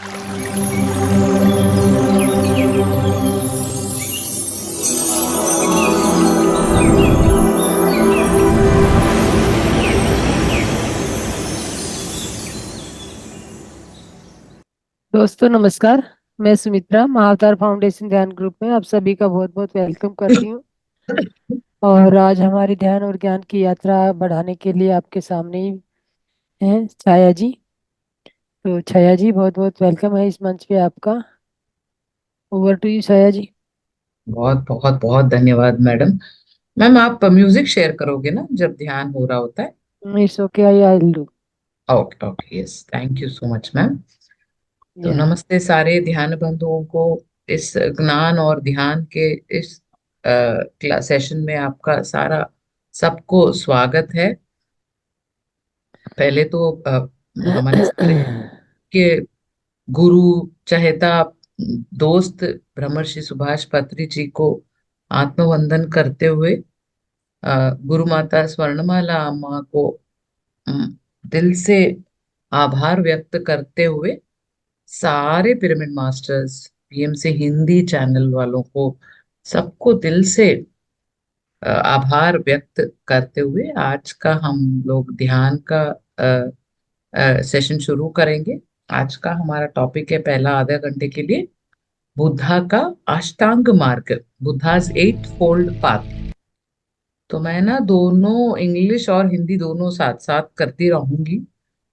दोस्तों नमस्कार। मैं सुमित्रा महाअवतार फाउंडेशन ध्यान ग्रुप में आप सभी का बहुत बहुत वेलकम करती हूँ। और आज हमारी ध्यान और ज्ञान की यात्रा बढ़ाने के लिए आपके सामने ही हैं छाया जी। तो छाया जी बहुत बहुत वेलकम है इस मंच पे आपका। ओवर टू यू छाया जी। बहुत बहुत बहुत धन्यवाद मैडम। मैम आप म्यूजिक शेयर करोगे ना जब ध्यान हो रहा होता है? It's okay, I will do. Okay okay, yes, thank you so much ma'am. तो या नमस्ते सारे ध्यान बंधुओं को। इस ज्ञान और ध्यान के इस क्लास सेशन में आपका सारा सबको स्वागत है। पहले तो हमारे सारे के गुरु चहेता दोस्त ब्रह्मर्षि सुभाष पत्री जी को आत्मवंदन करते हुए गुरु माता स्वर्णमाला अम्मा को अम, दिल से आभार व्यक्त करते हुए सारे pyramid masters, PMC Hindi channel वालों को, सबको दिल से आभार व्यक्त करते हुए आज का हम लोग ध्यान का सेशन शुरू करेंगे। आज का हमारा टॉपिक है, पहला आधा घंटे के लिए, बुद्धा का अष्टांग मार्ग, बुद्धाज एट फोल्ड पाथ। तो मैं ना दोनों इंग्लिश और हिंदी दोनों साथ साथ करती रहूंगी,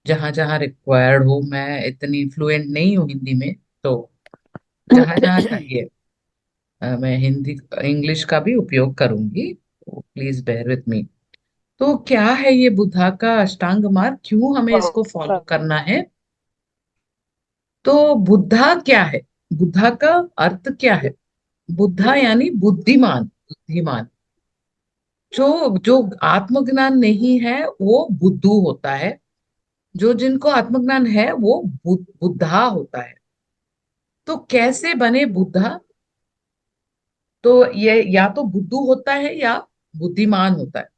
जहां जहां रिक्वायर्ड हो। मैं इतनी फ्लुएंट नहीं हूँ हिंदी में, तो जहां जहां चाहिए मैं हिंदी इंग्लिश का भी उपयोग करूंगी। तो प्लीज बेयर विथ मी। तो क्या है ये बुद्धा का अष्टांग मार्ग, क्यों हमें इसको फॉलो करना है? तो बुद्धा क्या है? बुद्धा का अर्थ क्या है? बुद्धा यानी बुद्धिमान, बुद्धिमान। जो जो आत्मज्ञान नहीं है वो बुद्धू होता है। जो जिनको आत्मज्ञान है वो बुद्धा होता है। तो कैसे बने बुद्धा? तो ये या तो बुद्धू होता है या बुद्धिमान होता है।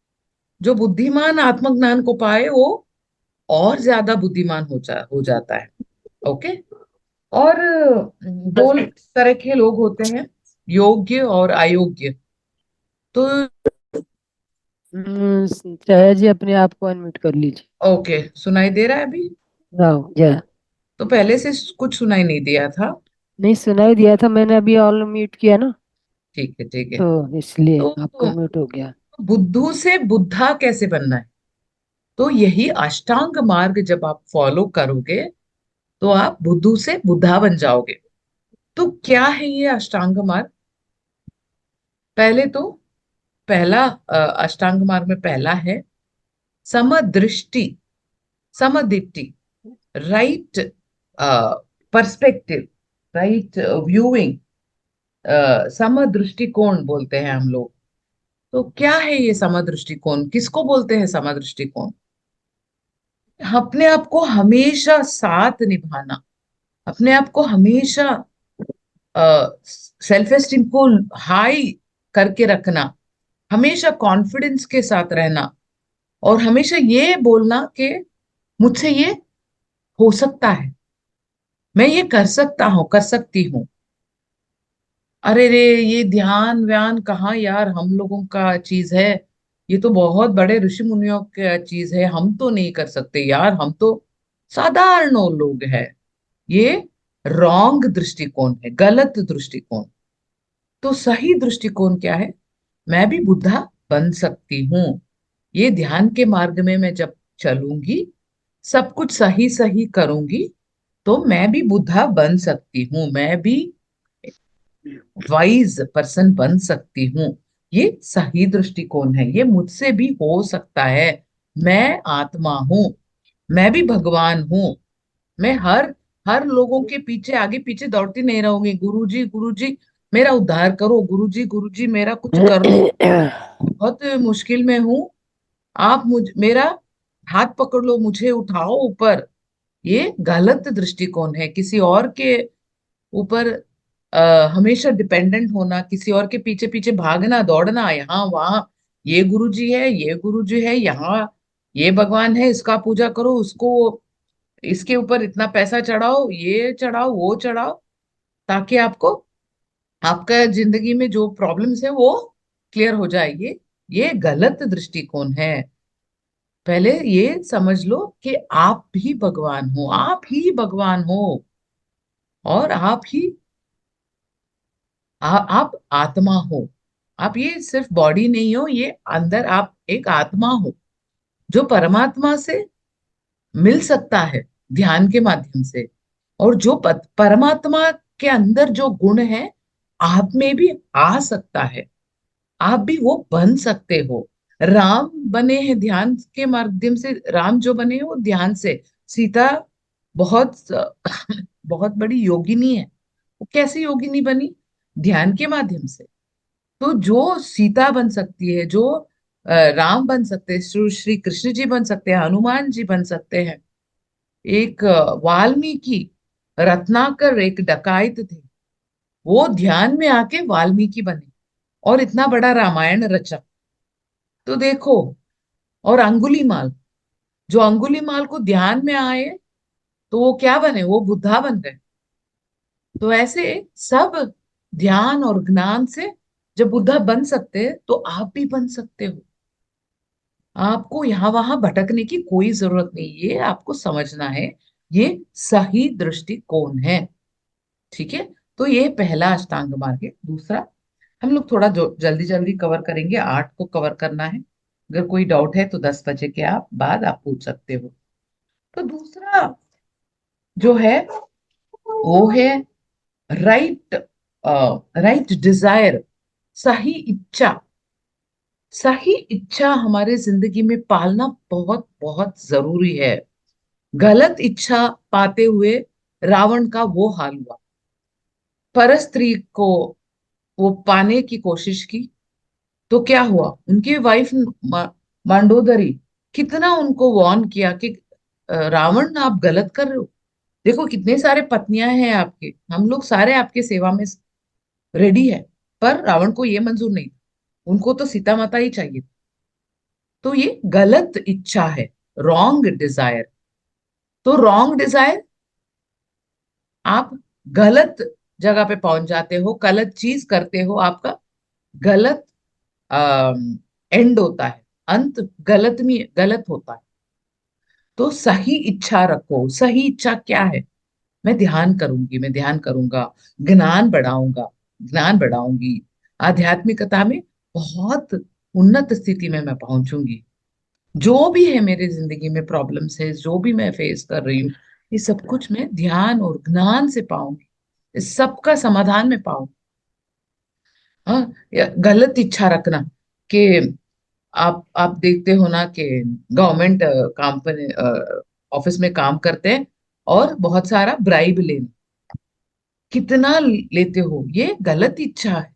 जो बुद्धिमान आत्मज्ञान को पाए वो और ज्यादा बुद्धिमान हो जाता है। ओके। और दो तरह के लोग होते हैं, योग्य और अयोग्य। तो छाया जी अपने आप को अनम्यूट कर लीजिए। ओके, सुनाई दे रहा है अभी? आओ या तो पहले से कुछ सुनाई नहीं दिया था। नहीं, सुनाई दिया था, मैंने अभी ऑल म्यूट किया ना, ठीक है ठीक है। तो इसलिए तो आपका म्यूट हो गया। बुद्धू से बुद्धा कैसे बनना है? तो यही अष्टांग मार्ग जब आप फॉलो करोगे तो आप बुद्धू से बुद्धा बन जाओगे। तो क्या है ये अष्टांग मार्ग? पहले तो पहला अष्टांग मार्ग में पहला है समदृष्टि, समदिट्टि, राइट पर्सपेक्टिव, राइट व्यूइंग, समदृष्टिकोण बोलते हैं हम लोग। तो क्या है ये समदृष्टिकोण, किसको बोलते हैं समदृष्टिकोण? अपने आप को हमेशा साथ निभाना, अपने आप को हमेशा सेल्फ एस्टीम को हाई करके रखना, हमेशा कॉन्फिडेंस के साथ रहना, और हमेशा ये बोलना कि मुझसे ये हो सकता है, मैं ये कर सकता हूँ, कर सकती हूँ। अरे रे, ये ध्यान व्यान कहाँ यार हम लोगों का चीज है। ये तो बहुत बड़े ऋषि मुनियों का चीज है, हम तो नहीं कर सकते यार, हम तो साधारण लोग हैं। ये रॉन्ग दृष्टिकोण है, गलत दृष्टिकोण। तो सही दृष्टिकोण क्या है? मैं भी बुद्धा बन सकती हूँ। ये ध्यान के मार्ग में मैं जब चलूंगी, सब कुछ सही सही करूंगी, तो मैं भी बुद्धा बन सकती हूँ, मैं भी वाइज पर्सन बन सकती हूँ। ये सही दृष्टिकोण है, ये मुझसे भी हो सकता है। मैं आत्मा हूँ, मैं भी भगवान हूँ। मैं हर हर लोगों के पीछे आगे पीछे दौड़ती नहीं रहूंगी, गुरु जी मेरा उद्धार करो, गुरु जी मेरा कुछ कर लो, बहुत मुश्किल में हूँ, आप मुझ मेरा हाथ पकड़ लो, मुझे उठाओ ऊपर। ये गलत दृष्टिकोण है, किसी और के ऊपर हमेशा डिपेंडेंट होना, किसी और के पीछे पीछे भागना दौड़ना, यहाँ वहां, ये गुरुजी है, ये गुरुजी है, यहाँ ये भगवान है, इसका पूजा करो, उसको इसके ऊपर इतना पैसा चढ़ाओ, ये चढ़ाओ, वो चढ़ाओ, ताकि आपको आपका जिंदगी में जो प्रॉब्लम्स है वो क्लियर हो जाए। ये गलत दृष्टिकोण है। पहले ये समझ लो कि आप भी भगवान हो, आप ही भगवान हो, और आप ही आप आत्मा हो। आप ये सिर्फ बॉडी नहीं हो, ये अंदर आप एक आत्मा हो जो परमात्मा से मिल सकता है ध्यान के माध्यम से। और जो परमात्मा के अंदर जो गुण है आप में भी आ सकता है, आप भी वो बन सकते हो। राम बने हैं ध्यान के माध्यम से, राम जो बने हैं वो ध्यान से। सीता बहुत बहुत बड़ी योगिनी है, वो कैसे योगिनी बनी? ध्यान के माध्यम से। तो जो सीता बन सकती है, जो राम बन सकते हैं, श्री श्री कृष्ण जी बन सकते हैं, हनुमान जी बन सकते हैं, एक वाल्मीकि, रत्नाकर एक डकायत थे, वो ध्यान में आके वाल्मीकि बने और इतना बड़ा रामायण रचा। तो देखो, और अंगुलीमाल, जो अंगुलीमाल को ध्यान में आए तो वो क्या बने? वो बुद्धा बन गए। तो ऐसे सब ध्यान और ज्ञान से जब बुद्धा बन सकते हैं तो आप भी बन सकते हो। आपको यहाँ वहां भटकने की कोई जरूरत नहीं, ये आपको समझना है। ये सही दृष्टिकोण है। ठीक है। तो ये पहला अष्टांग मार्ग है। दूसरा हम लोग थोड़ा जो जल्दी जल्दी कवर करेंगे, 8 को कवर करना है। अगर कोई डाउट है तो 10 बजे के आप बाद आप पूछ सकते हो। तो दूसरा जो है वो है राइट राइट डिजायर, सही इच्छा। सही इच्छा हमारे जिंदगी में पालना बहुत बहुत जरूरी है। गलत इच्छा पाते हुए रावण का वो हाल हुआ। पर स्त्री को वो पाने की कोशिश की तो क्या हुआ? उनकी वाइफ मंडोदरी कितना उनको वार्न किया कि रावण आप गलत कर रहे हो। देखो कितने सारे पत्नियां हैं आपके, हम लोग सारे आपके सेवा में रेडी है। पर रावण को ये मंजूर नहीं था, उनको तो सीता माता ही चाहिए। तो ये गलत इच्छा है, रॉन्ग डिजायर। तो रॉन्ग डिजायर, आप गलत जगह पे पहुंच जाते हो, गलत चीज करते हो, आपका गलत एंड होता है, अंत गलत में गलत होता है। तो सही इच्छा रखो। सही इच्छा क्या है? मैं ध्यान करूंगी, मैं ध्यान करूंगा, ज्ञान बढ़ाऊंगा, ज्ञान बढ़ाऊंगी, आध्यात्मिकता में बहुत उन्नत स्थिति में मैं पहुंचूंगी। जो भी है मेरी जिंदगी में प्रॉब्लम्स है, जो भी मैं फेस कर रही हूँ, ये सब कुछ मैं ध्यान और ज्ञान से पाऊंगी, इस सबका समाधान में पाऊंगी। हाँ, या गलत इच्छा रखना कि आप देखते हो ना कि गवर्नमेंट कंपनी ऑफिस में काम करते हैं और बहुत सारा ब्राइब लेना, कितना लेते हो, ये गलत इच्छा है।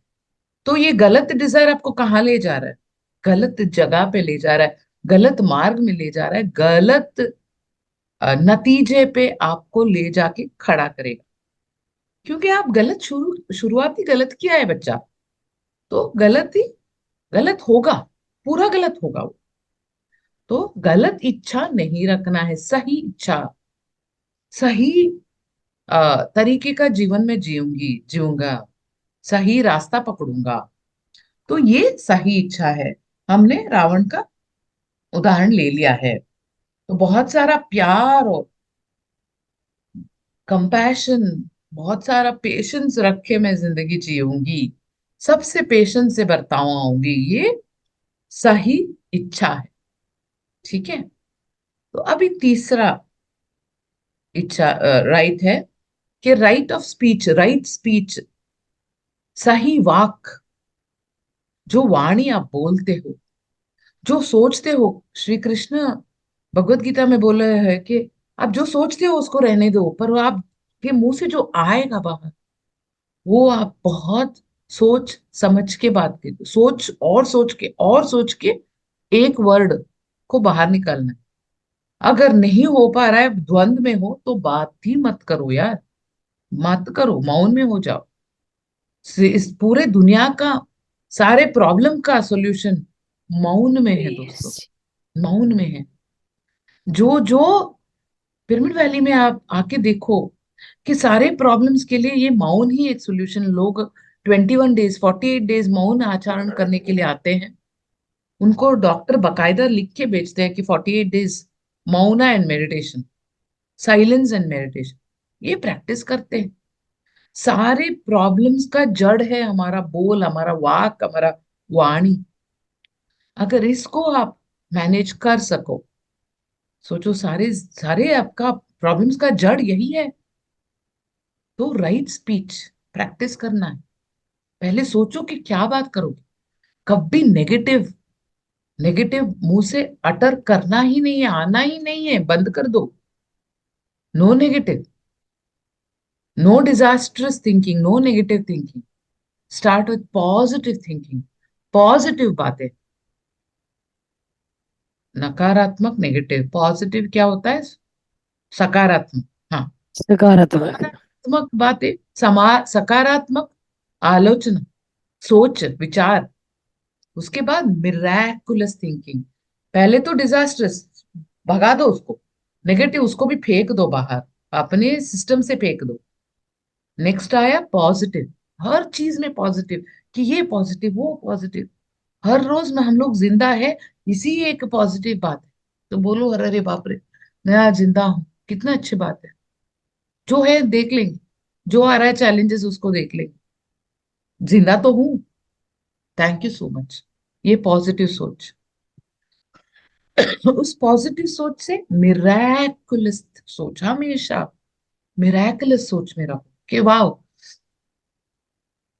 तो ये गलत डिजायर आपको कहाँ ले जा रहा है? गलत जगह पे ले जा रहा है, गलत मार्ग में ले जा रहा है, गलत नतीजे पे आपको ले जाके खड़ा करेगा। क्योंकि आप गलत शुरुआत ही गलत किया है बच्चा, तो गलत ही गलत होगा, पूरा गलत होगा वो। तो गलत इच्छा नहीं रखना है, सही इच्छा, सही तरीके का जीवन में जीऊंगा, सही रास्ता पकड़ूंगा। तो ये सही इच्छा है। हमने रावण का उदाहरण ले लिया है। तो बहुत सारा प्यार और कंपैशन, बहुत सारा पेशेंस रखे मैं जिंदगी जीऊंगी, सबसे पेशेंस से बर्ताव आऊंगी, ये सही इच्छा है। ठीक है। तो अभी तीसरा इच्छा राइट है कि right of speech, right speech, सही वाक, जो वाणी आप बोलते हो, जो सोचते हो। श्री कृष्ण भगवत गीता में बोले हैं कि आप जो सोचते हो उसको रहने दो, पर आप के मुंह से जो आएगा बाहर, वो आप बहुत सोच समझ के बात कीजिए, सोच और सोच के और सोच के एक वर्ड को बाहर निकालना है। अगर नहीं हो पा रहा है, द्वंद में हो, तो बात ही मत करो यार, मत करो, मौन में हो जाओ। इस पूरे दुनिया का सारे प्रॉब्लम का सॉल्यूशन मौन में है दोस्तों, Yes. मौन में है। जो जो पिरामिड वैली में आप आके देखो कि सारे प्रॉब्लम्स के लिए ये मौन ही एक सोल्यूशन। लोग 21 डेज 48 डेज मौन आचरण करने के लिए आते हैं। उनको डॉक्टर बकायदा लिख के भेजते हैं कि 48 डेज मौना and meditation, silence and meditation, ये प्रैक्टिस करते हैं। सारे प्रॉब्लम्स का जड़ है हमारा बोल, हमारा वाक, हमारा वाणी। अगर इसको आप मैनेज कर सको, सोचो सारे सारे आपका प्रॉब्लम्स का जड़ यही है। तो राइट स्पीच प्रैक्टिस करना है। पहले सोचो कि क्या बात करोगे। कभी नेगेटिव नेगेटिव मुंह से अटर करना ही नहीं है, आना ही नहीं है, बंद कर दो। No negative, no disastrous thinking, no negative thinking. Start with positive thinking, positive बातें। नकारात्मक, नेगेटिव, पॉजिटिव क्या होता है? सकारात्मक। हाँ, सकारात्मक। सकारात्मक बातें, सकारात्मक आलोचना, सोच विचार। उसके बाद मिराकुलस थिंकिंग। पहले तो डिजास्टर्स भगा दो उसको, नेगेटिव उसको भी फेंक दो बाहर, अपने सिस्टम से फेंक दो। नेक्स्ट आया पॉजिटिव। हर चीज में पॉजिटिव, कि ये पॉजिटिव वो पॉजिटिव। हर रोज में हम लोग जिंदा है, इसी एक पॉजिटिव बात है। तो बोलो अरे अरे बाप रे, मैं जिंदा हूँ, कितना अच्छी बात है। जो है देख लेंगे, जो आ रहा है चैलेंजेस उसको देख लेंगे, जिंदा तो हूँ। Thank you so much. ये पॉजिटिव सोच। उस पॉजिटिव सोच से मिराकुलस सोच, हमेशा मिराकुलस सोच में रहो कि वाह,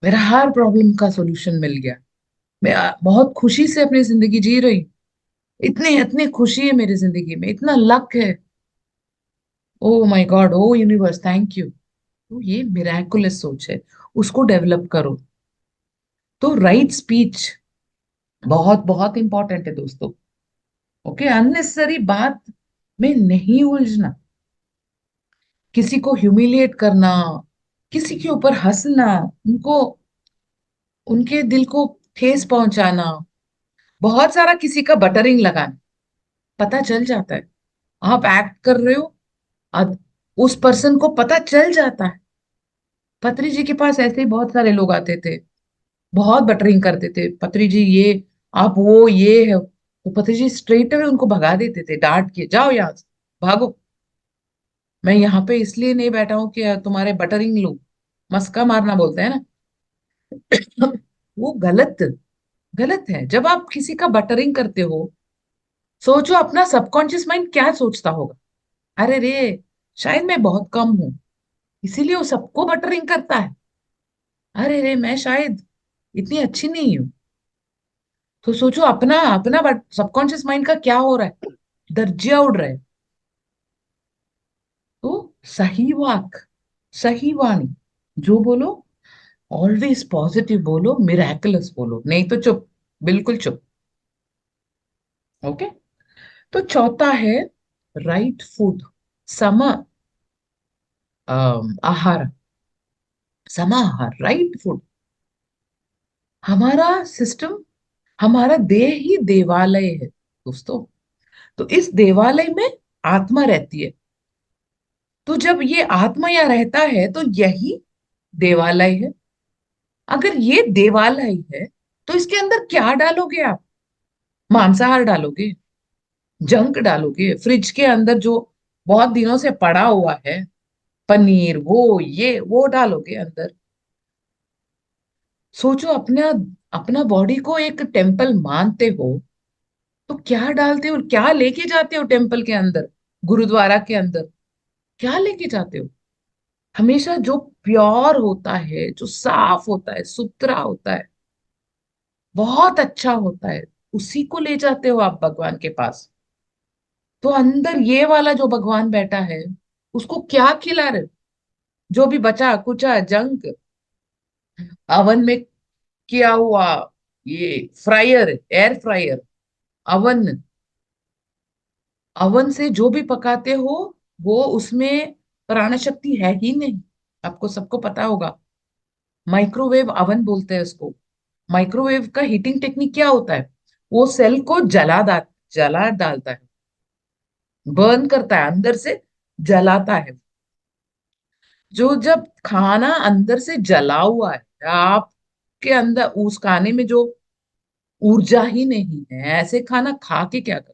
मेरा हर प्रॉब्लम का सॉल्यूशन मिल गया। मैं बहुत खुशी से अपनी जिंदगी जी रही हूँ। इतनी इतनी खुशी है मेरी जिंदगी में, इतना लक है। Oh my God, oh universe, thank you. तो ये मिराकुलस सोच है, उसको डेवलप करो। तो राइट स्पीच बहुत बहुत इंपॉर्टेंट है दोस्तों। ओके, अननेसेसरी बात में नहीं उलझना, किसी को ह्यूमिलिएट करना, किसी के ऊपर हंसना, उनको उनके दिल को ठेस पहुंचाना, बहुत सारा किसी का बटरिंग लगाना। पता चल जाता है आप एक्ट कर रहे हो, अद- उस पर्सन को पता चल जाता है। पत्री जी के पास ऐसे ही बहुत सारे लोग आते थे, बहुत बटरिंग करते थे, पत्री जी ये आप वो ये है, तो पत्री जी स्ट्रेट अवे उनको भगा देते थे, डांट के, जाओ यहाँ से, भागो। मैं यहाँ पे इसलिए नहीं बैठा हूँ कि तुम्हारे बटरिंग लूं, मस्का मारना बोलते हैं ना। वो गलत गलत है। जब आप किसी का बटरिंग करते हो, सोचो अपना सबकॉन्शियस माइंड क्या सोचता होगा। अरे रे, शायद मैं बहुत कम हूं, इसीलिए वो सबको बटरिंग करता है। अरे रे, मैं शायद इतनी अच्छी नहीं हूं। तो सोचो अपना अपना सबकॉन्शियस माइंड का क्या हो रहा है, दर्जिया उड़ रहा है। तो सही वाक, सही वाणी जो बोलो, ऑलवेज पॉजिटिव बोलो, मिराकुलस बोलो, नहीं तो चुप, बिल्कुल चुप। ओके। तो चौथा है राइट फूड, सम आहार, समाहार, राइट फूड। हमारा सिस्टम, हमारा देह ही देवालय है दोस्तों। तो इस देवालय में आत्मा रहती है। तो जब ये आत्मा यहाँ रहता है तो यही देवालय है। अगर ये देवालय है तो इसके अंदर क्या डालोगे आप? मांसाहार डालोगे, जंक डालोगे, फ्रिज के अंदर जो बहुत दिनों से पड़ा हुआ है, पनीर वो ये वो डालोगे अंदर। सोचो अपना अपना बॉडी को एक टेम्पल मानते हो, तो क्या डालते हो, क्या लेके जाते हो टेम्पल के अंदर, गुरुद्वारा के अंदर? क्या लेके जाते हो? हमेशा जो प्योर होता है, जो साफ होता है, सुथरा होता है, बहुत अच्छा होता है, उसी को ले जाते हो आप भगवान के पास। तो अंदर ये वाला जो भगवान बैठा है, उसको क्या खिला रहे हो? जो भी बचा कुचा जंक, अवन में किया हुआ, ये fryer, air fryer, oven, oven से जो भी पकाते हो, वो उसमें प्राण शक्ति है ही नहीं। आपको सबको पता होगा, माइक्रोवेव अवन बोलते हैं उसको। माइक्रोवेव का हीटिंग टेक्निक क्या होता है? वो सेल को जला डालता है, बर्न करता है अंदर से, जलाता है। जो जब खाना अंदर से जला हुआ है, आपके अंदर उस खाने में जो ऊर्जा ही नहीं है, ऐसे खाना खा के क्या कर।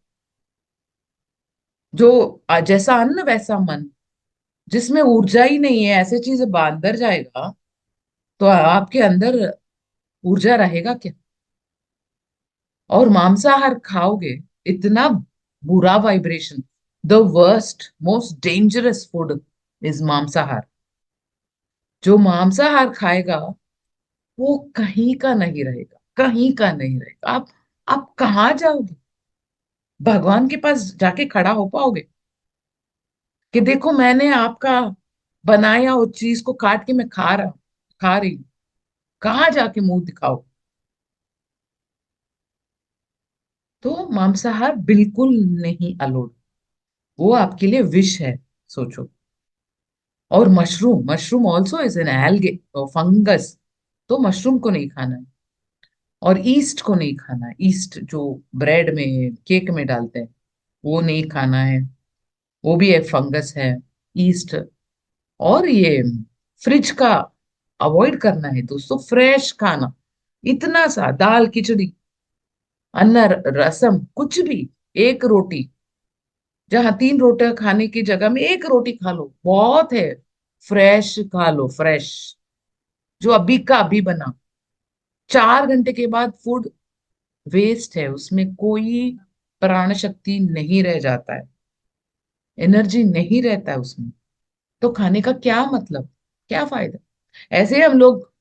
जो जैसा अन्न वैसा मन, जिसमें ऊर्जा ही नहीं है, ऐसे चीज अंदर जाएगा तो आपके अंदर ऊर्जा रहेगा क्या। और मांसाहार खाओगे, इतना बुरा vibration. The worst most dangerous food is मांसाहार। जो मांसाहार खाएगा वो कहीं का नहीं रहेगा, कहीं का नहीं रहेगा। आप कहाँ जाओगे, भगवान के पास जाके खड़ा हो पाओगे कि देखो मैंने आपका बनाया उस चीज को काट के मैं खा रही हूँ। कहाँ जाके मुंह दिखाओ। तो मांसाहार बिल्कुल नहीं अलोड, वो आपके लिए विष है, सोचो। और mushroom, mushroom also is an algae, fungus. तो मशरूम को नहीं खाना है। और ईस्ट को नहीं खाना है, ईस्ट जो ब्रेड में केक में डालते हैं वो नहीं खाना है, वो भी एक फंगस है, ईस्ट। और ये फ्रिज का अवॉइड करना है दोस्तों, फ्रेश खाना। इतना सा दाल खिचड़ी, अन्न, रसम, कुछ भी, एक रोटी, जहां तीन रोटियां खाने की जगह में एक रोटी खा लो, बहुत है। फ्रेश खा लो, फ्रेश, जो अभी का अभी बना। 4 घंटे के बाद फूड वेस्ट है, उसमें कोई प्राण शक्ति नहीं रह जाता है, एनर्जी नहीं रहता है उसमें। तो खाने का क्या मतलब, क्या फायदा। ऐसे ही हम लोग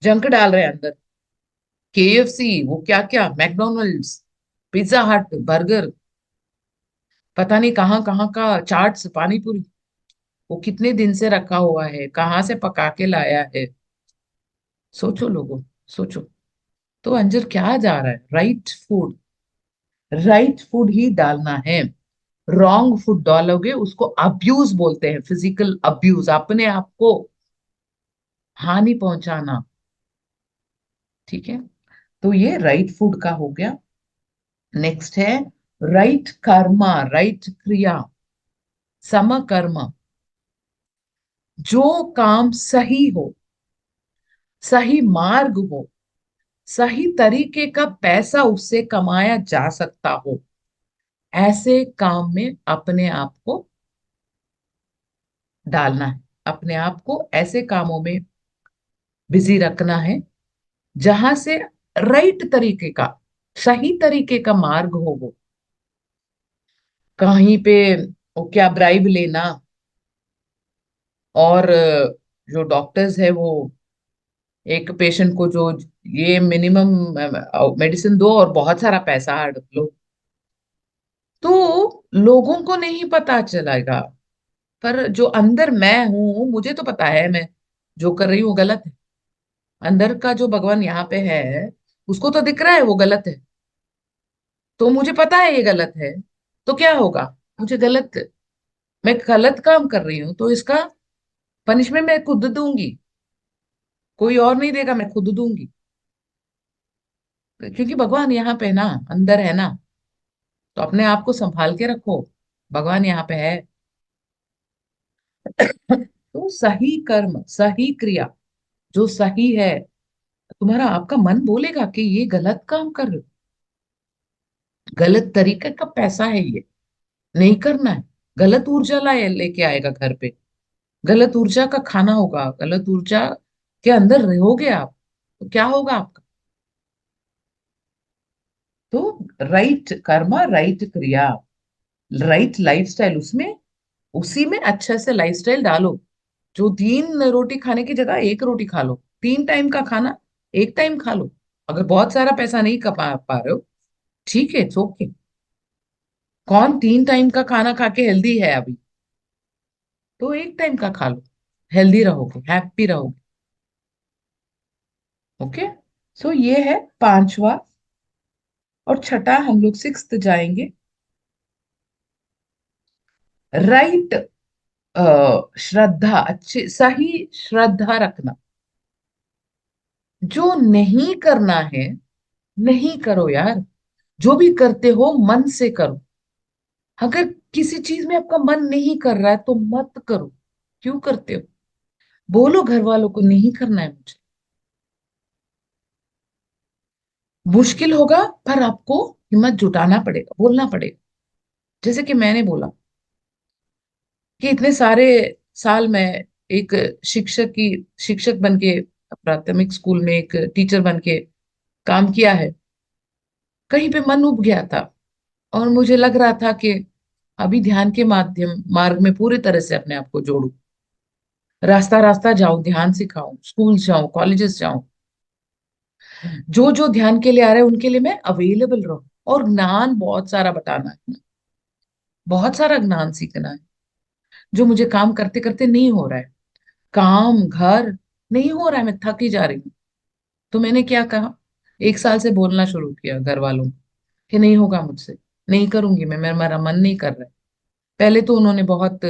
जंक डाल रहे हैं अंदर, केएफसी, वो क्या क्या, मैकडोनल्ड्स, पिज्जा हट, बर्गर, पता नहीं कहाँ कहाँ का चाट्स, पानी पूरी, वो कितने दिन से रखा हुआ है, कहाँ से पका के लाया है। सोचो लोगों, सोचो। तो अंदर क्या जा रहा है, राइट फूड, राइट फूड ही डालना है। रॉन्ग फूड डालोगे उसको अब्यूज बोलते हैं, फिजिकल अब्यूज, अपने आप को हानि पहुंचाना। ठीक है, तो ये राइट फूड का हो गया। नेक्स्ट है राइट कर्मा, राइट क्रिया, सम कर्म। जो काम सही हो, सही मार्ग हो, सही तरीके का पैसा उससे कमाया जा सकता हो, ऐसे काम में अपने आप को डालना है। अपने आप को ऐसे कामों में बिजी रखना है जहां से राइट तरीके का, सही तरीके का मार्ग हो वो। कहीं पे वो क्या ब्राइब लेना, और जो डॉक्टर्स है वो एक पेशेंट को जो ये मिनिमम मेडिसिन दो और बहुत सारा पैसा हड़प लो, तो लोगों को नहीं पता चलेगा। पर जो अंदर मैं हूं, मुझे तो पता है मैं जो कर रही हूँ गलत है। अंदर का जो भगवान यहाँ पे है, उसको तो दिख रहा है वो गलत है, तो मुझे पता है ये गलत है। तो क्या होगा, मुझे गलत, मैं गलत काम कर रही हूँ तो इसका पनिशमेंट मैं खुद दूंगी, कोई और नहीं देगा, मैं खुद दूंगी। क्योंकि भगवान यहाँ पे ना, अंदर है ना, तो अपने आप को संभाल के रखो, भगवान यहाँ पे है। तो सही कर्म, सही क्रिया, जो सही है, तुम्हारा आपका मन बोलेगा कि ये गलत काम कर रहे हो, गलत तरीके का पैसा है ये, नहीं करना है। गलत ऊर्जा लाए लेके आएगा घर पे, गलत ऊर्जा का खाना होगा, गलत ऊर्जा के अंदर रहोगे आप, तो क्या होगा आपका। तो राइट कर्मा, राइट क्रिया, राइट लाइफस्टाइल, उसमें उसी में अच्छे से लाइफस्टाइल डालो। जो 3 रोटी खाने की जगह एक रोटी खा लो, 3 टाइम का खाना एक टाइम खा लो। अगर बहुत सारा पैसा नहीं कमा पा रहे हो, ठीक है, इट्स ओके। कौन 3 टाइम का खाना खा के हेल्दी है अभी, तो एक टाइम का खा लो, हेल्दी रहोगे, हैप्पी रहोगे। ओके, सो ये है पांचवा। और छठा हम लोग सिक्स्थ जाएंगे, राइट श्रद्धा, अच्छी सही श्रद्धा रखना। जो नहीं करना है नहीं करो यार, जो भी करते हो मन से करो। अगर किसी चीज में आपका मन नहीं कर रहा है तो मत करो। क्यों करते हो? बोलो घर वालों को नहीं करना है मुझे। मुश्किल होगा, पर आपको हिम्मत जुटाना पड़ेगा, बोलना पड़ेगा। जैसे कि मैंने बोला कि इतने सारे साल मैं एक शिक्षक बन के, प्राथमिक स्कूल में एक टीचर बन के काम किया है। कहीं पे मन उब गया था और मुझे लग रहा था कि अभी ध्यान के मार्ग में पूरी तरह से अपने आप को जोड़ू, रास्ता रास्ता जाऊं, ध्यान सिखाऊं, स्कूल जाऊं, कॉलेजेस जाऊं, जो जो ध्यान के लिए आ रहे हैं उनके लिए मैं अवेलेबल रहूं। और ज्ञान बहुत सारा बताना है, बहुत सारा ज्ञान सीखना है, जो मुझे काम करते करते नहीं हो रहा है। काम घर नहीं हो रहा है, मैं थक ही जा रही हूँ। तो मैंने क्या कहा, एक साल से बोलना शुरू किया घर वालों को कि नहीं होगा मुझसे, नहीं करूंगी मैं, मेरा मन नहीं कर रहा है। पहले तो उन्होंने बहुत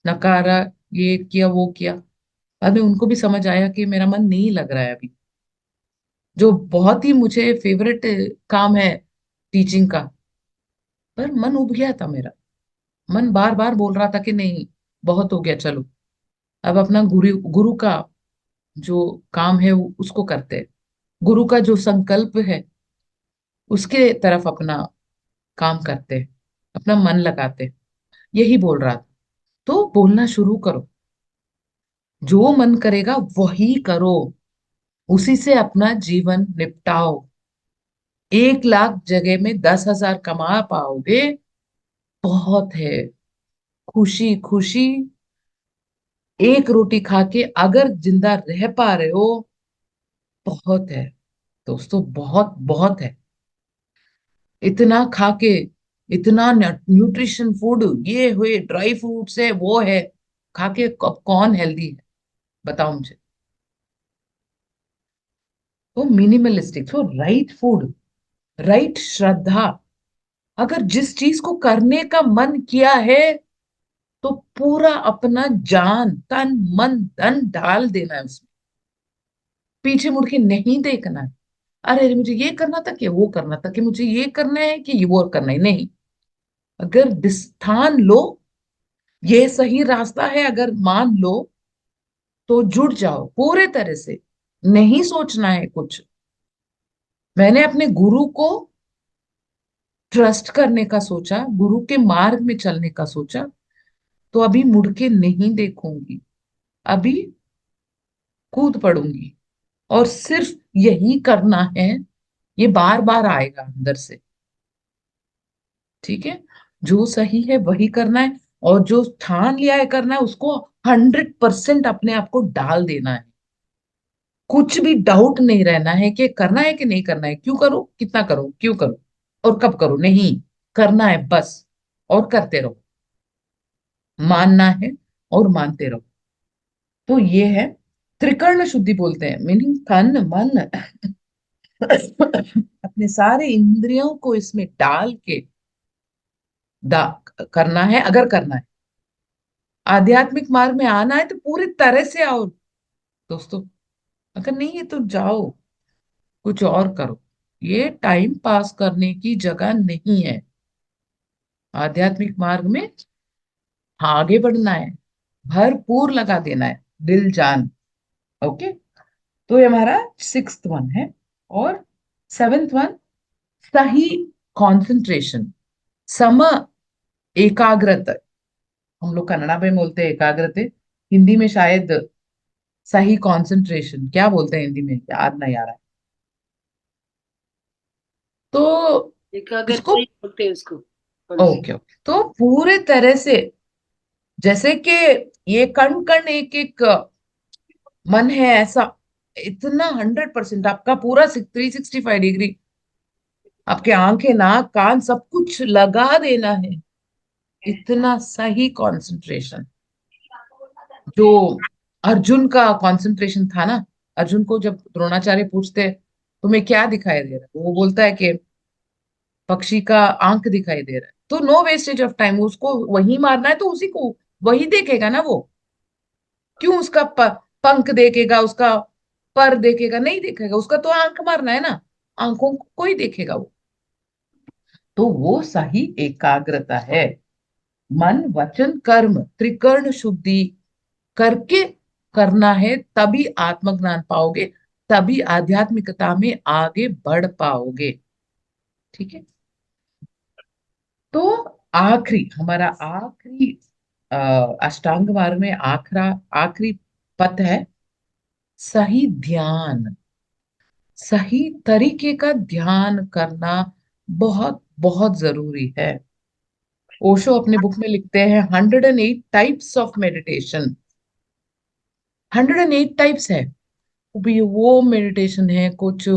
नकारा, ये किया वो किया। बाद में उनको भी समझ आया कि मेरा मन नहीं लग रहा है अभी, जो बहुत ही मुझे फेवरेट काम है टीचिंग का। पर मन उब गया था मेरा, मन बार बार बोल रहा था कि नहीं, बहुत हो गया, चलो अब अपना गुरु गुरु का जो काम है उसको करते हैं। गुरु का जो संकल्प है उसके तरफ अपना काम करते हैं, अपना मन लगाते हैं, यही बोल रहा था। तो बोलना शुरू करो, जो मन करेगा वही करो, उसी से अपना जीवन निपटाओ। 1 लाख जगह में 10,000 कमा पाओगे, बहुत है। खुशी खुशी एक रोटी खा के अगर जिंदा रह पा रहे हो, बहुत है दोस्तों, बहुत बहुत है। इतना खा के, इतना न्यूट्रिशन फूड, ये हुए ड्राई फ्रूट्स है वो है, खा के कौन हेल्दी है बताओ मुझे। तो मिनिमलिस्टिक, तो राइट फूड, राइट श्रद्धा, अगर जिस चीज को करने का मन किया है तो पूरा अपना जान तन मन धन डाल देना है उसमें, पीछे मुड़ के नहीं देखना है। अरे अरे, मुझे ये करना था कि वो करना था, कि मुझे ये करना है कि ये वो करना है, नहीं। अगर ठान लो ये सही रास्ता है, अगर मान लो, तो जुड़ जाओ पूरे तरह से। नहीं सोचना है कुछ। मैंने अपने गुरु को ट्रस्ट करने का सोचा, गुरु के मार्ग में चलने का सोचा, तो अभी मुड़ के नहीं देखूंगी, अभी कूद पड़ूंगी। और सिर्फ यही करना है, ये बार बार आएगा अंदर से। ठीक है, जो सही है वही करना है, और जो ठान लिया है करना है उसको 100% अपने आप को डाल देना है। कुछ भी डाउट नहीं रहना है कि करना है कि नहीं करना है, क्यों करो, कितना करो, क्यों करो और कब करो, नहीं, करना है बस। और करते रहो, मानना है और मानते रहो। तो ये है त्रिकर्ण शुद्धि बोलते हैं, मीनिंग तन मन अपने सारे इंद्रियों को इसमें डाल के दा करना है, अगर करना है। आध्यात्मिक मार्ग में आना है तो पूरी तरह से आओ दोस्तों। अगर नहीं है तो जाओ, कुछ और करो। ये टाइम पास करने की जगह नहीं है। आध्यात्मिक मार्ग में आगे बढ़ना है, भरपूर लगा देना है, दिल जान। ओके, तो ये हमारा 6th वन है। और 7th वन, सही कंसंट्रेशन, सम एकाग्रता। हम लोग कन्नड़ा में बोलते हैं एकाग्रते, हिंदी में शायद सही कंसंट्रेशन क्या बोलते हैं, हिंदी में याद नहीं आ रहा है। तो एकाग्रता इसको, ही बोलते हैं उसको। हाँ जी। ओके ओके, तो पूरे तरह से, जैसे कि ये कण कण एक एक मन है ऐसा, इतना 100% आपका पूरा 365 डिग्री, आपके आंखें नाक कान सब कुछ लगा देना है, इतना सही कंसंट्रेशन। जो अर्जुन का कंसंट्रेशन था ना, अर्जुन को जब द्रोणाचार्य पूछते तुम्हें क्या दिखाई दे रहा है, तो वो बोलता है कि पक्षी का आंख दिखाई दे रहा है। तो नो वेस्टेज ऑफ टाइम, उसको वही मारना है तो उसी को वही देखेगा ना वो। क्यों उसका पंख देखेगा, उसका पर देखेगा, नहीं देखेगा, उसका तो आंख मारना है ना, आंखों को ही देखेगा वो। तो वो सही एकाग्रता है। मन वचन कर्म त्रिकर्ण शुद्धि करके करना है, तभी आत्मज्ञान पाओगे, तभी आध्यात्मिकता में आगे बढ़ पाओगे। ठीक है। तो आखिरी हमारा आखिरी अष्टांग मार्ग में आखिरी पथ है सही ध्यान। सही तरीके का ध्यान करना बहुत बहुत जरूरी है। ओशो अपने बुक में लिखते हैं 108 टाइप्स ऑफ मेडिटेशन। 108 टाइप्स है। भी वो मेडिटेशन है, कुछ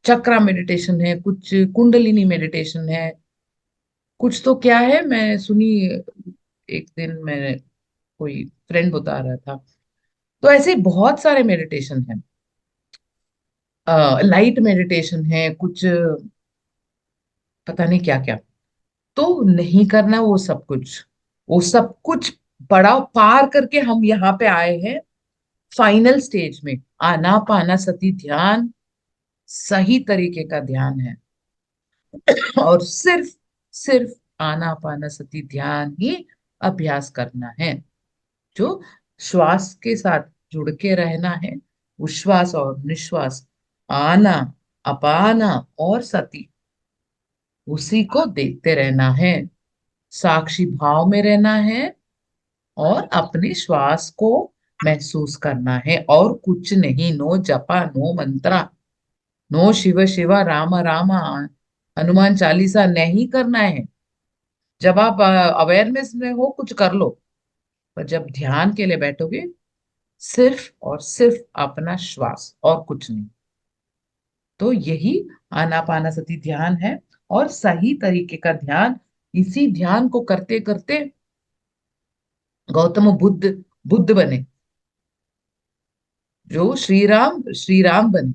चक्रा मेडिटेशन है, कुछ कुंडलिनी मेडिटेशन है, कुछ तो क्या है मैं सुनी एक दिन, मैंने कोई फ्रेंड बता रहा था। तो ऐसे बहुत सारे मेडिटेशन है। लाइट मेडिटेशन है कुछ, पता नहीं क्या क्या। तो नहीं करना वो सब कुछ, वो सब कुछ बड़ा पार करके हम यहाँ पे आए हैं फाइनल स्टेज में। आनापानासति ध्यान सही तरीके का ध्यान है, और सिर्फ सिर्फ आनापानासति ध्यान ही अभ्यास करना है। जो श्वास के साथ जुड़ के रहना है, उश्वास और निश्वास, आना अपाना और सति, उसी को देखते रहना है, साक्षी भाव में रहना है, और अपने श्वास को महसूस करना है, और कुछ नहीं। नो जपा, नो मंत्रा, नो शिव शिव राम राम, हनुमान चालीसा नहीं करना है। जब आप अवेयरनेस में हो कुछ कर लो, पर जब ध्यान के लिए बैठोगे, सिर्फ और सिर्फ अपना श्वास और कुछ नहीं। तो यही आनापानासति ध्यान है, और सही तरीके का ध्यान। इसी ध्यान को करते करते गौतम बुद्ध बुद्ध बने, जो श्री राम बने,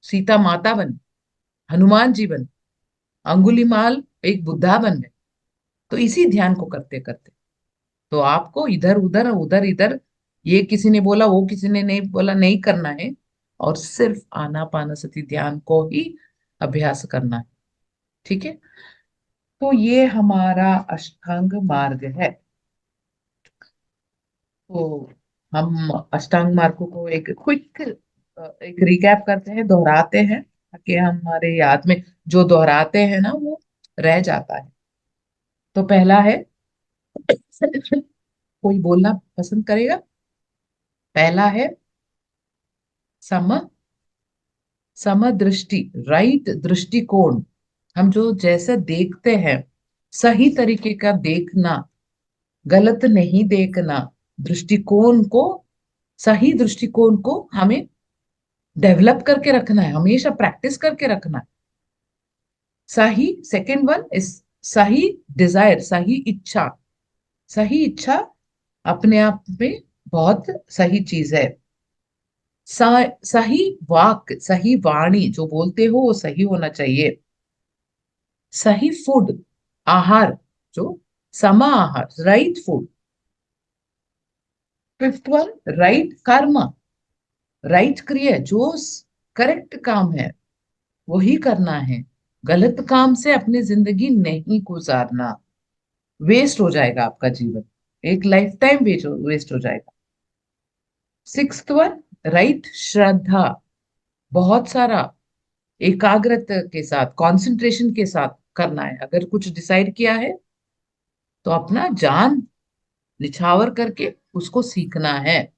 सीता माता बने, हनुमान जी बने, अंगुलीमाल एक बुद्धा बन गए। तो इसी ध्यान को करते करते, तो आपको इधर उधर उधर इधर, ये किसी ने बोला वो किसी ने नहीं बोला, नहीं करना है, और सिर्फ आनापानसति ध्यान को ही अभ्यास करना है। ठीक है। तो ये हमारा अष्टांग मार्ग है। तो हम अष्टांग मार्ग को एक क्विक एक रिकैप करते हैं, दोहराते हैं, ताकि हमारे याद में, जो दोहराते हैं ना वो रह जाता है। तो पहला है, कोई बोलना पसंद करेगा? पहला है सम समदृष्टि, राइट दृष्टिकोण। हम जो जैसे देखते हैं, सही तरीके का देखना, गलत नहीं देखना, दृष्टिकोण को, सही दृष्टिकोण को हमें डेवलप करके रखना है, हमेशा प्रैक्टिस करके रखना है। सही, सेकंड वन इज सही डिजायर, सही इच्छा। सही इच्छा अपने आप में बहुत सही चीज है। सही वाक, सही वाणी, जो बोलते हो वो सही होना चाहिए। सही फूड, आहार, जो समा आहार, right food. Fifth one right कर्म, राइट क्रिया, जो करेक्ट काम है वही करना है। गलत काम से अपनी जिंदगी नहीं गुजारना, वेस्ट हो जाएगा आपका जीवन, एक लाइफ टाइम वेस्ट हो जाएगा। सिक्स्थ वन राइट श्रद्धा, बहुत सारा एकाग्रता के साथ, कंसंट्रेशन के साथ करना है। अगर कुछ डिसाइड किया है तो अपना जान निछावर करके उसको सीखना है।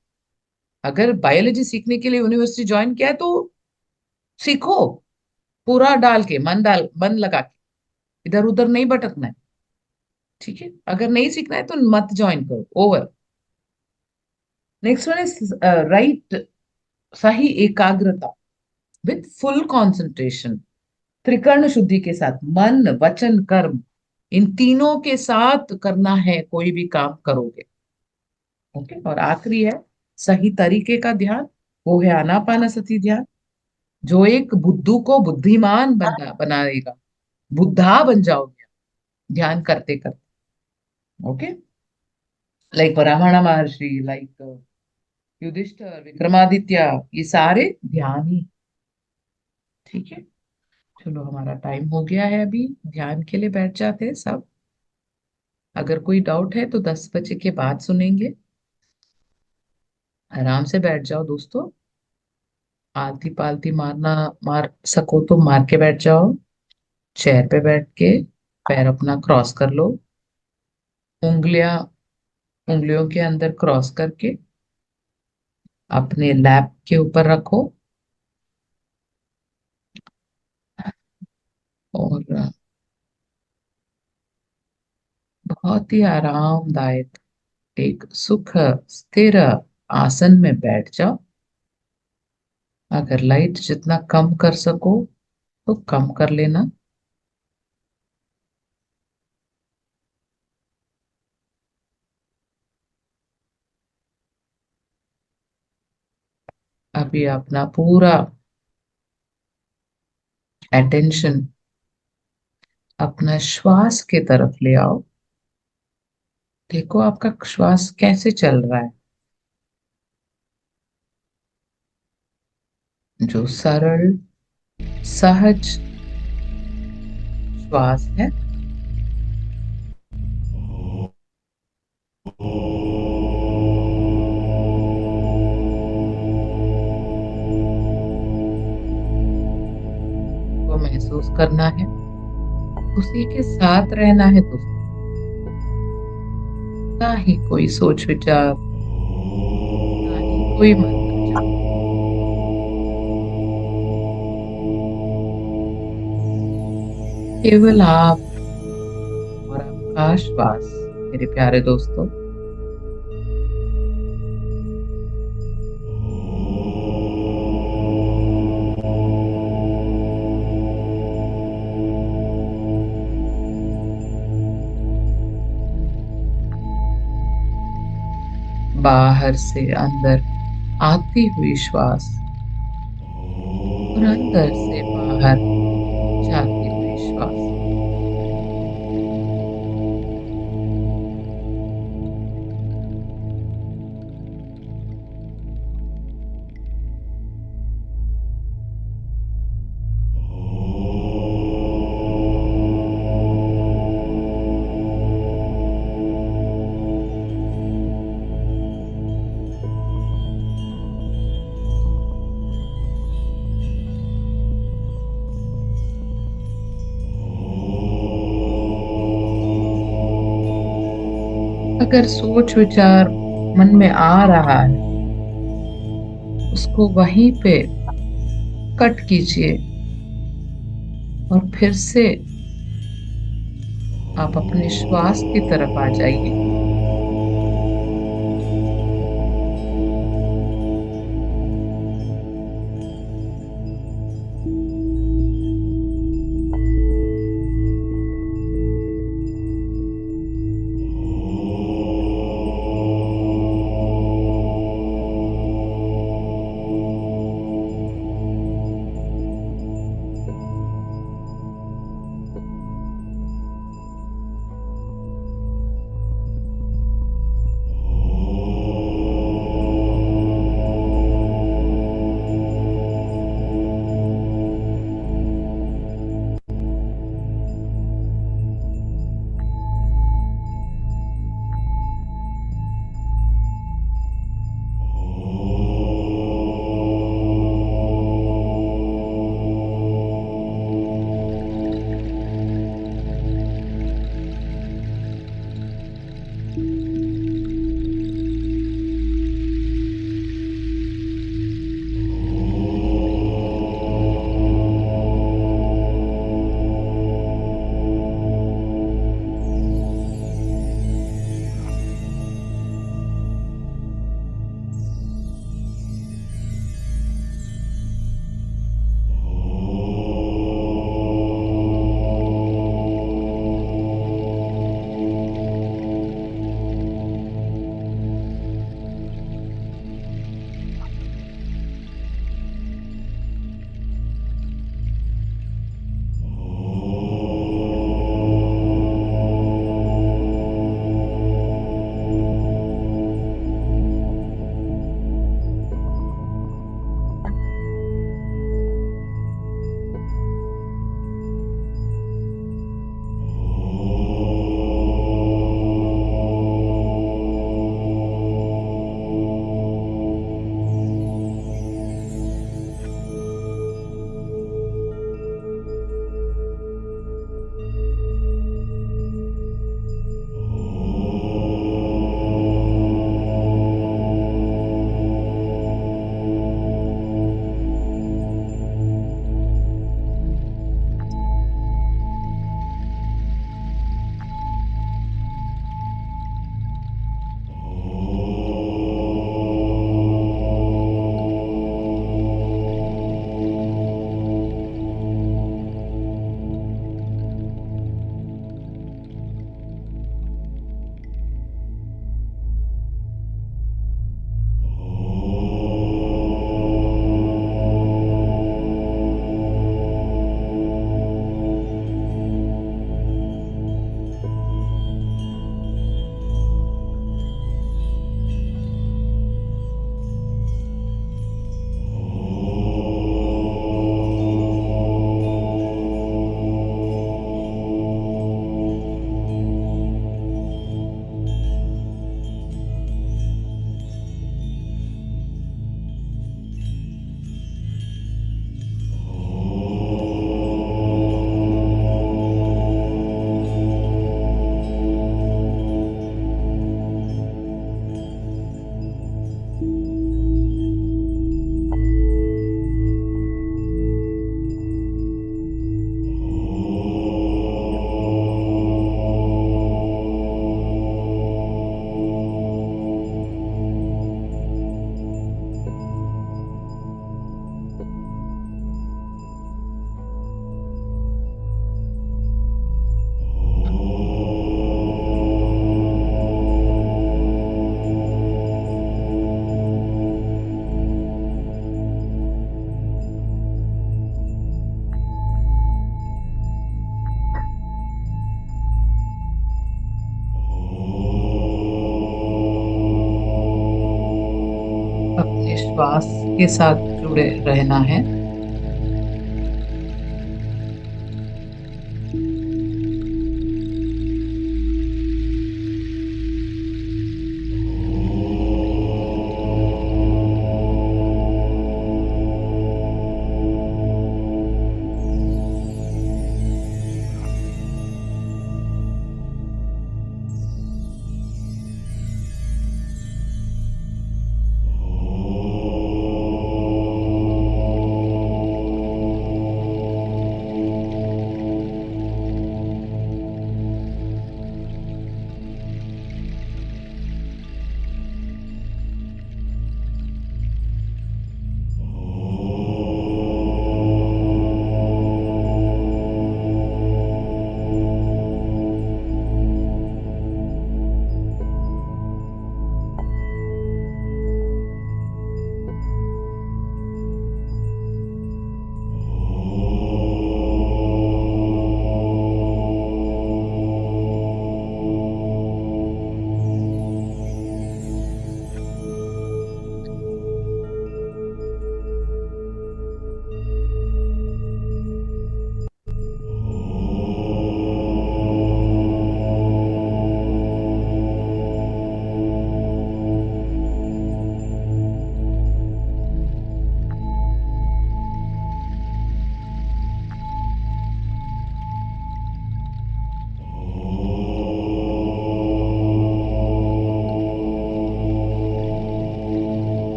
अगर बायोलॉजी सीखने के लिए यूनिवर्सिटी ज्वाइन किया है तो सीखो, पूरा डाल के, मन लगा के, इधर उधर नहीं भटकना है। ठीक है। अगर नहीं सीखना है तो मत ज्वाइन करो, over. Next one is right, सही एकाग्रता विथ फुल कंसंट्रेशन, त्रिकर्ण शुद्धि के साथ, मन वचन कर्म, इन तीनों के साथ करना है कोई भी काम करोगे। ओके। और आखिरी है सही तरीके का ध्यान, वो है आनापानसति ध्यान, जो एक बुद्धू को बुद्धिमान बनाएगा, बुद्धा बन जाओगे ध्यान करते करते। ओके। लाइक रावण महर्षि, लाइक युधिष्ठिर, विक्रमादित्य, ये सारे ध्यान ही। ठीक है। चलो हमारा टाइम हो गया है, अभी ध्यान के लिए बैठ जाते हैं सब। अगर कोई डाउट है तो 10 बजे के बाद सुनेंगे। आराम से बैठ जाओ दोस्तों। आलती पालती मारना, मार सको तो मार के बैठ जाओ। चेयर पे बैठ के पैर अपना क्रॉस कर लो। उंगलियां उंगलियों के अंदर क्रॉस करके अपने लैप के ऊपर रखो। और बहुत ही आरामदायक एक सुख स्थिर आसन में बैठ जाओ। अगर लाइट जितना कम कर सको तो कम कर लेना। अभी अपना पूरा अटेंशन अपना श्वास की तरफ ले आओ। देखो आपका श्वास कैसे चल रहा है। जो सरल सहज श्वास है। वो महसूस करना है, उसी के साथ रहना है दोस्तों। ना ही कोई सोच विचार, ना ही कोई मंत्र जाप। केवल आप और आपका श्वास मेरे प्यारे दोस्तों। बाहर से अंदर आती हुई श्वास और अंदर से बाहर जाती हुई श्वास। अगर सोच विचार मन में आ रहा है, उसको वहीं पे कट कीजिए और फिर से आप अपने श्वास की तरफ आ जाइए। अपने श्वास के साथ जुड़े रहना है।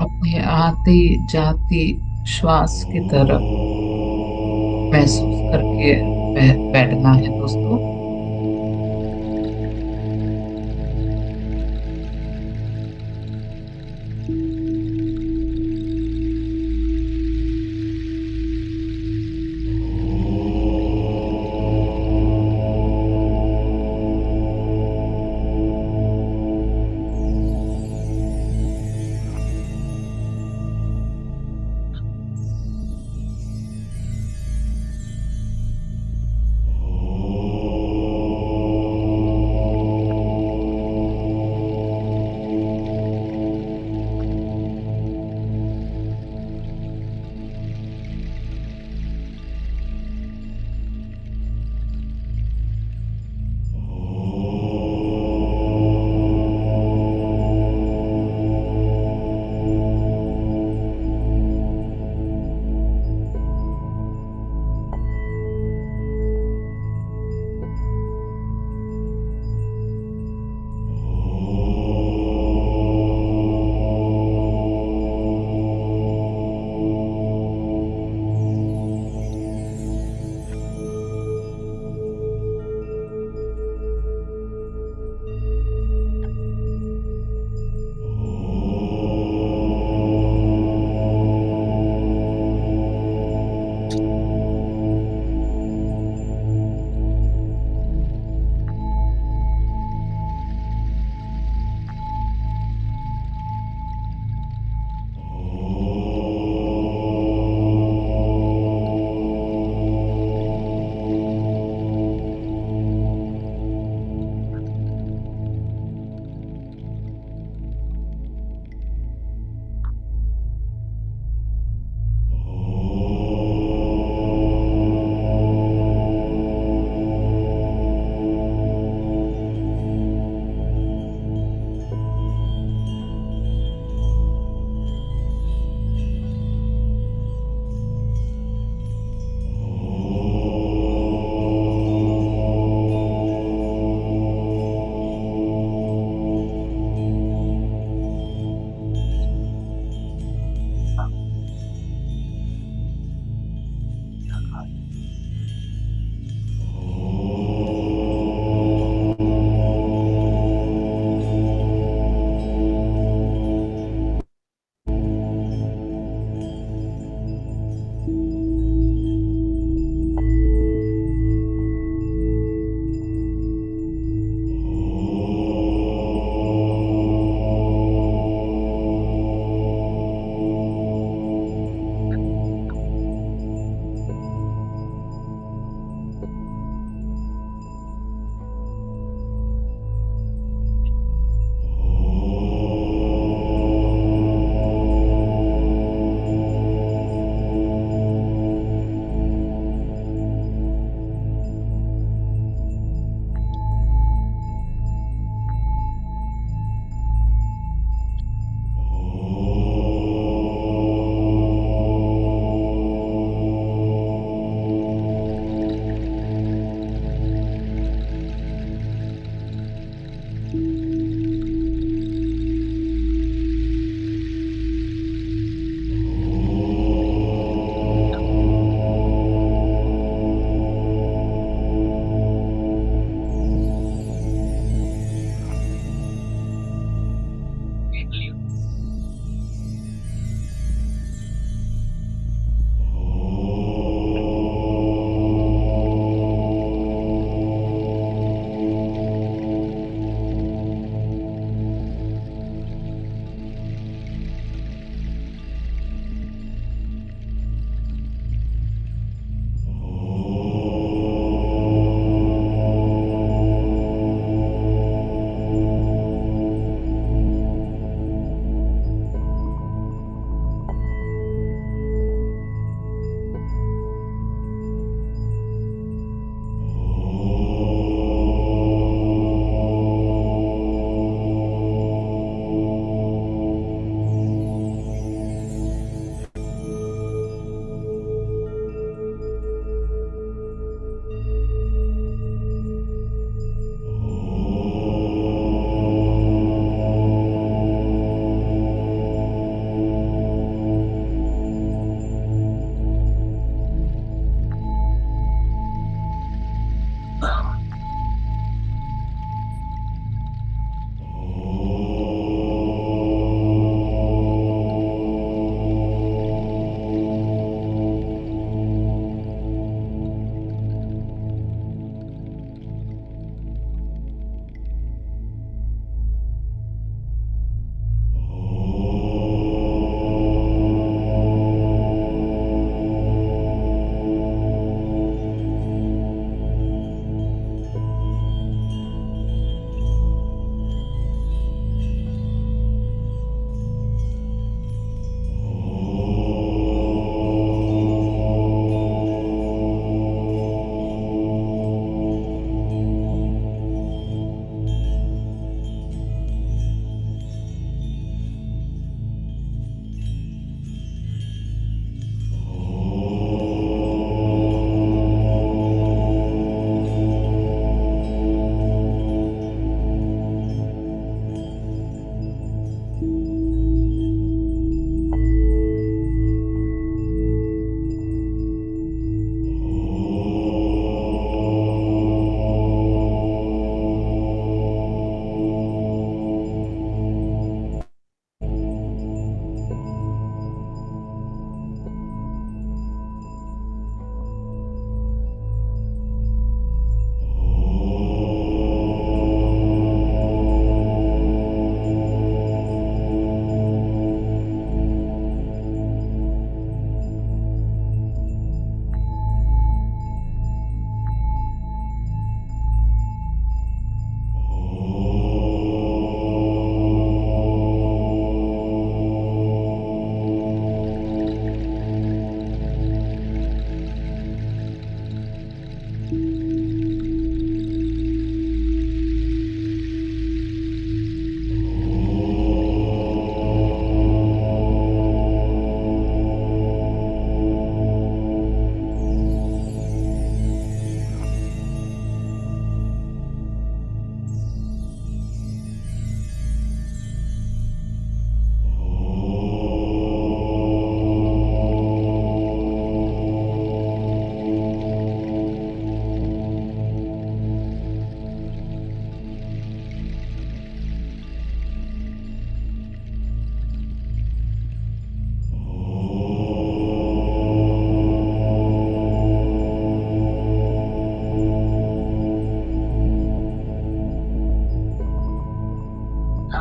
अपने आते जाती श्वास की तरफ महसूस करके बैठना है दोस्तों।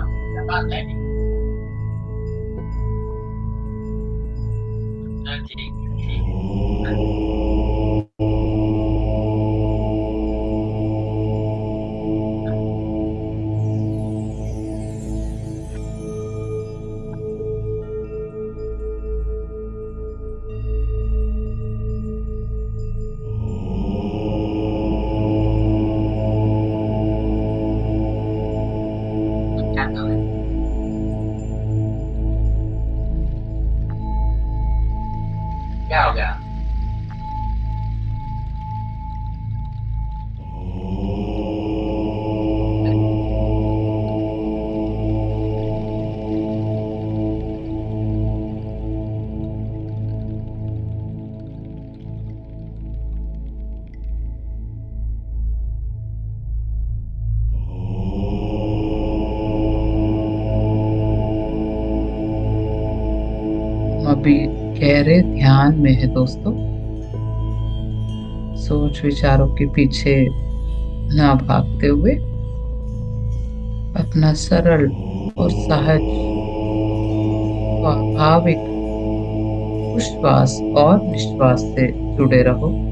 हम अभी गहरे ध्यान में है दोस्तों। सोच विचारों के पीछे ना भागते हुए अपना सरल और सहज स्वाभाविक उच्छ्वास और निश्वास से जुड़े रहो।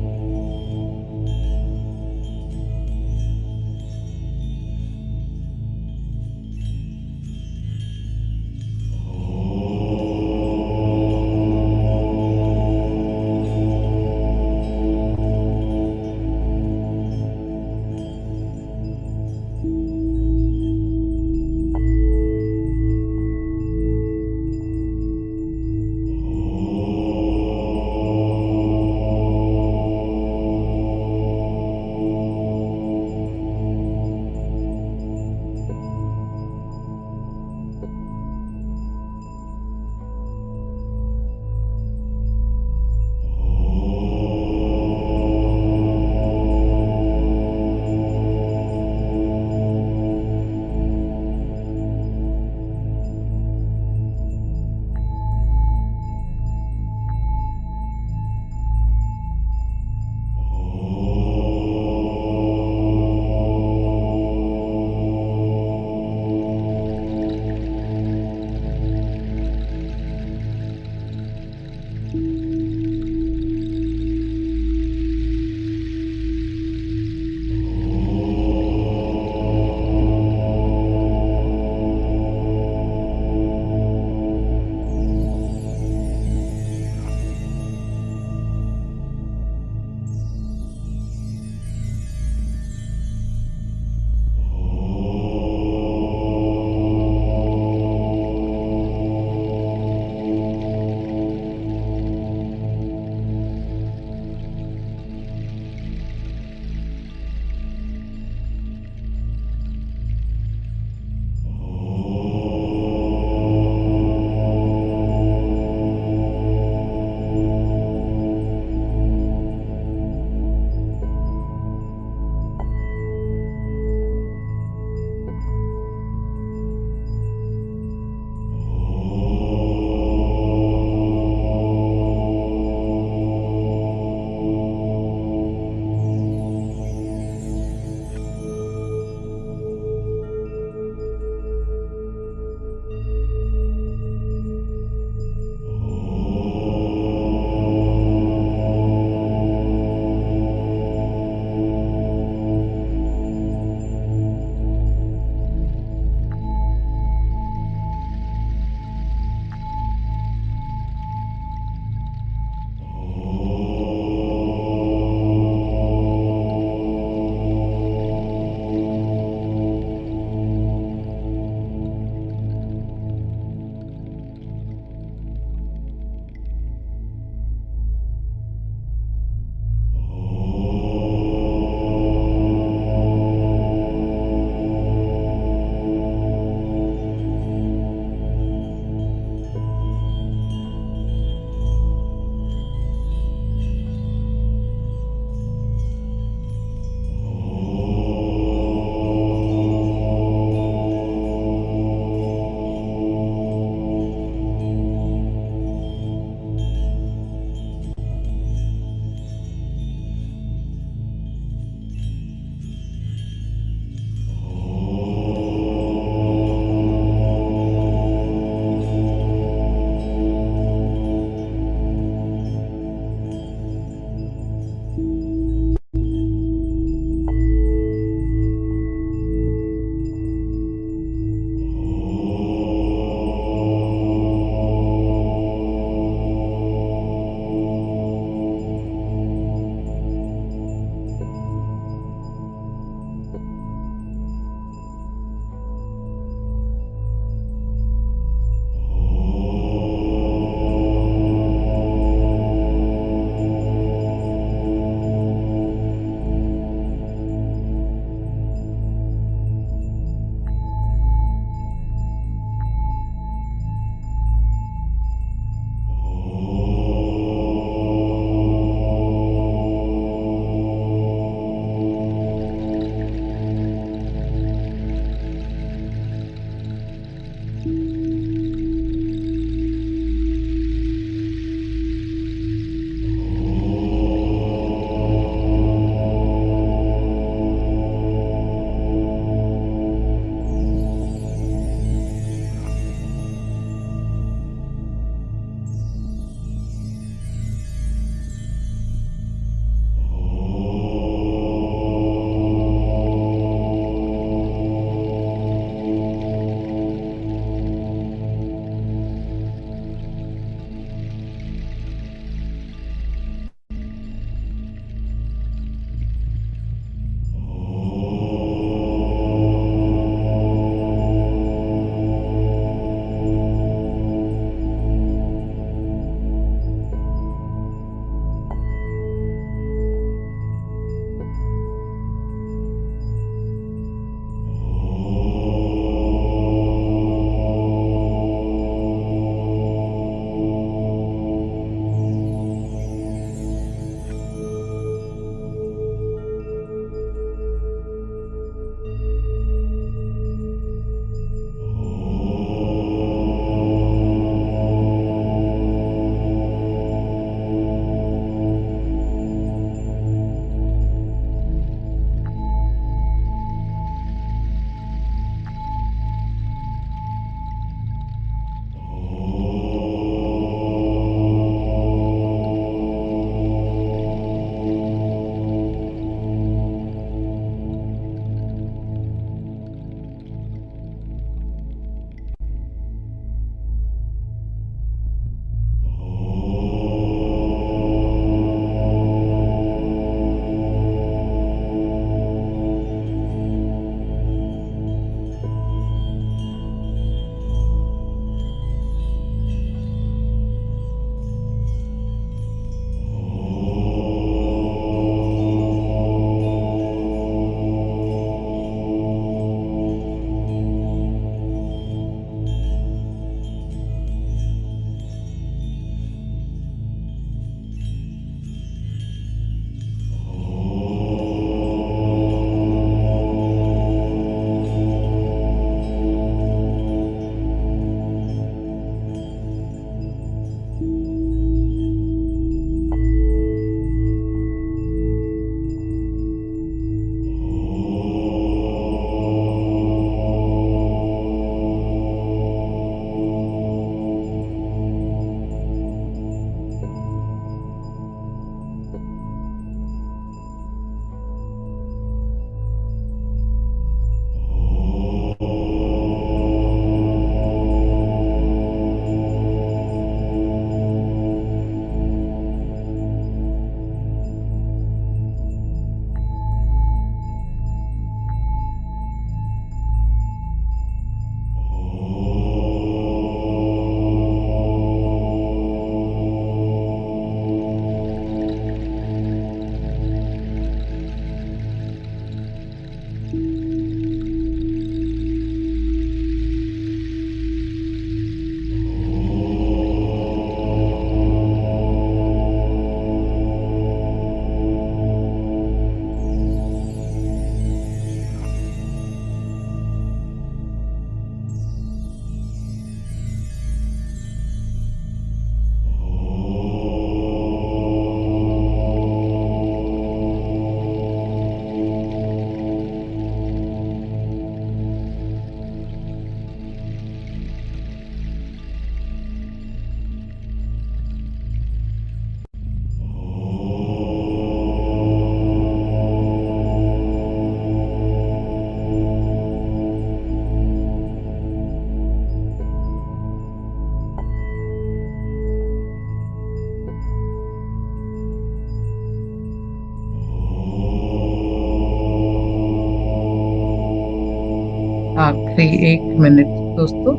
आखिरी 1 मिनट दोस्तों,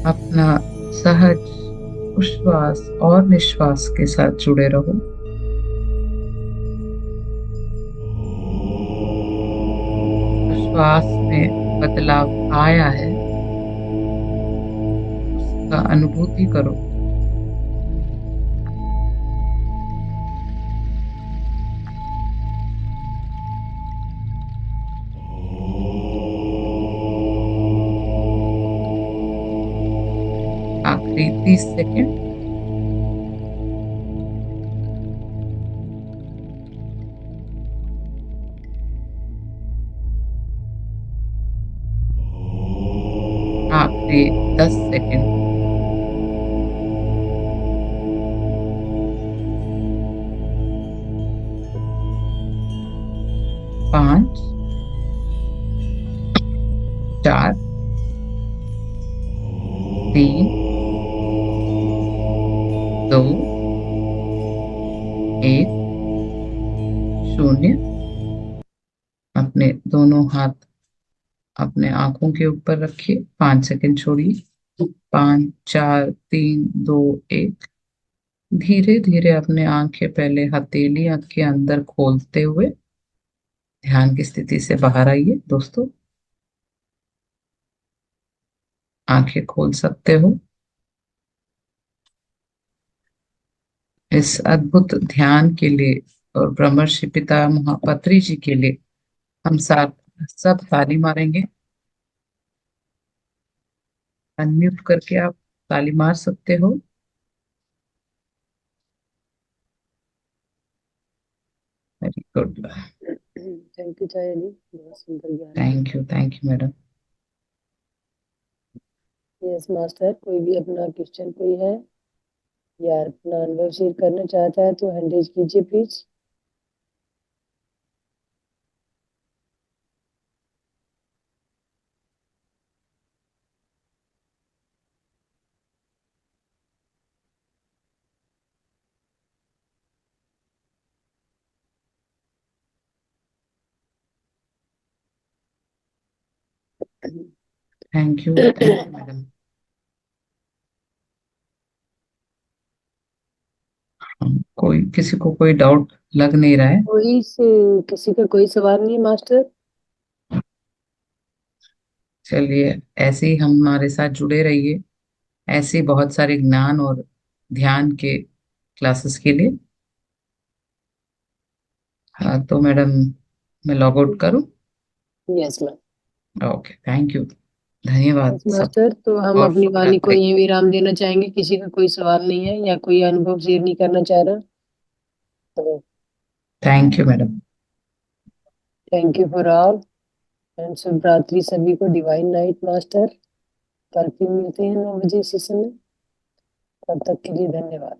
अपना सहज उश्वास और निश्वास के साथ जुड़े रहो। श्वास में बदलाव आया है, उसका अनुभूति करो। आखिरी 30 सेकंड। 10 सेकंड। 5, 4, 3, 2, 1, 0। अपने दोनों हाथ अपने आंखों के ऊपर रखिए, 5 सेकंड छोड़िए। 5, 4, 3, 2, 1। धीरे धीरे अपने आंखें पहले हथेली आंख के अंदर खोलते हुए ध्यान की स्थिति से बाहर आइए दोस्तों। आंखें खोल सकते हो। इस अद्भुत ध्यान के लिए और ब्रह्मर्षि पितामह पत्री जी के लिए हम सब ताली मारेंगे। अनम्यूट करके आप ताली मार सकते हो। Very good. थैंक यू चाया जी, बहुत सुंदर ज्ञान। Thank you madam. Yes master, कोई भी अपना क्वेश्चन कोई है या अपना अनुभव शेयर करना चाहता है तो हैंड रेज कीजिए प्लीज। Thank you madam. कोई किसी को कोई डाउट लग नहीं रहा है? कोई से किसी का कोई सवाल नहीं मास्टर? चलिए, ऐसे ही हमारे साथ जुड़े रहिए, ऐसे ही बहुत सारे ज्ञान और ध्यान के क्लासेस के लिए। हाँ तो मैडम, मैं लॉग आउट करूँ? Yes ma'am. Okay, thank you, धन्यवाद यस सब, मास्टर, तो हम और अपनी शुभ वाणी को रात्रि। यहीं विराम देना चाहेंगे। किसी का कोई सवाल नहीं है या कोई अनुभव शेयर नहीं करना चाह रहा तो thank you madam. Thank you for all and शुभ रात्रि सभी को। Divine night master. कल फिर मिलते हैं 9 बजे सेशन में। तब तक के लिए धन्यवाद।